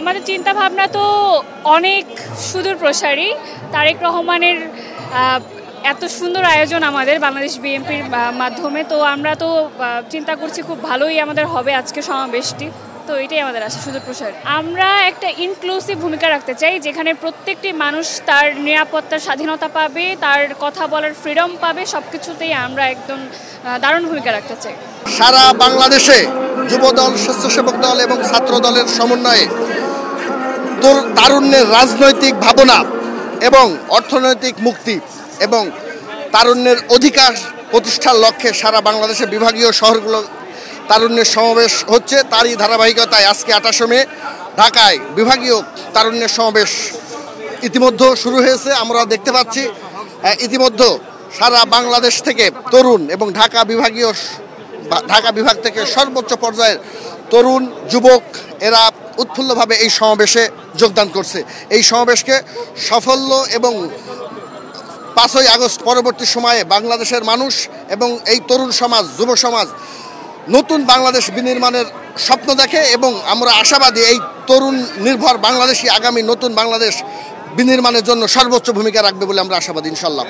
আমাদের চিন্তা ভাবনা তো অনেক সুদূর প্রসারী। তারেক রহমানের এত সুন্দর আয়োজন আমাদের বাংলাদেশ বিএনপির মাধ্যমে, তো আমরা তো চিন্তা করছি খুব ভালোই আমাদের হবে আজকে সমাবেশটি। তো এটাই আমাদের আশা, সুদূর প্রসারী। আমরা একটা ইনক্লুসিভ ভূমিকা রাখতে চাই, যেখানে প্রত্যেকটি মানুষ তার নিরাপত্তার স্বাধীনতা পাবে, তার কথা বলার ফ্রিডম পাবে, সব কিছুতেই আমরা একদম দারুণ ভূমিকা রাখতে চাই। সারা বাংলাদেশে যুবদল, স্বেচ্ছাসেবক দল এবং ছাত্র দলের সমন্বয়ে তারুণ্যের রাজনৈতিক ভাবনা এবং অর্থনৈতিক মুক্তি এবং তারুণ্যের অধিকার প্রতিষ্ঠার লক্ষ্যে সারা বাংলাদেশের বিভাগীয় শহরগুলো তারুণ্যের সমাবেশ হচ্ছে। তারই ধারাবাহিকতায় আজকে 28 মে ঢাকায় বিভাগীয় তারুণ্যের সমাবেশ ইতিমধ্যে শুরু হয়েছে। আমরা দেখতে পাচ্ছি ইতিমধ্যে সারা বাংলাদেশ থেকে তরুণ এবং ঢাকা বিভাগ থেকে সর্বোচ্চ পর্যায়ের তরুণ যুবক এরা উৎফুল্লভাবে এই সমাবেশে যোগদান করছে। এই সমাবেশকে সাফল্য এবং 5ই আগস্ট পরবর্তী সময়ে বাংলাদেশের মানুষ এবং এই তরুণ সমাজ, যুব সমাজ নতুন বাংলাদেশ বিনির্মাণের স্বপ্ন দেখে এবং আমরা আশাবাদী এই তরুণ নির্ভর বাংলাদেশই আগামী নতুন বাংলাদেশ বিনির্মাণের জন্য সর্বোচ্চ ভূমিকা রাখবে বলে আমরা আশাবাদী ইনশাল্লাহ।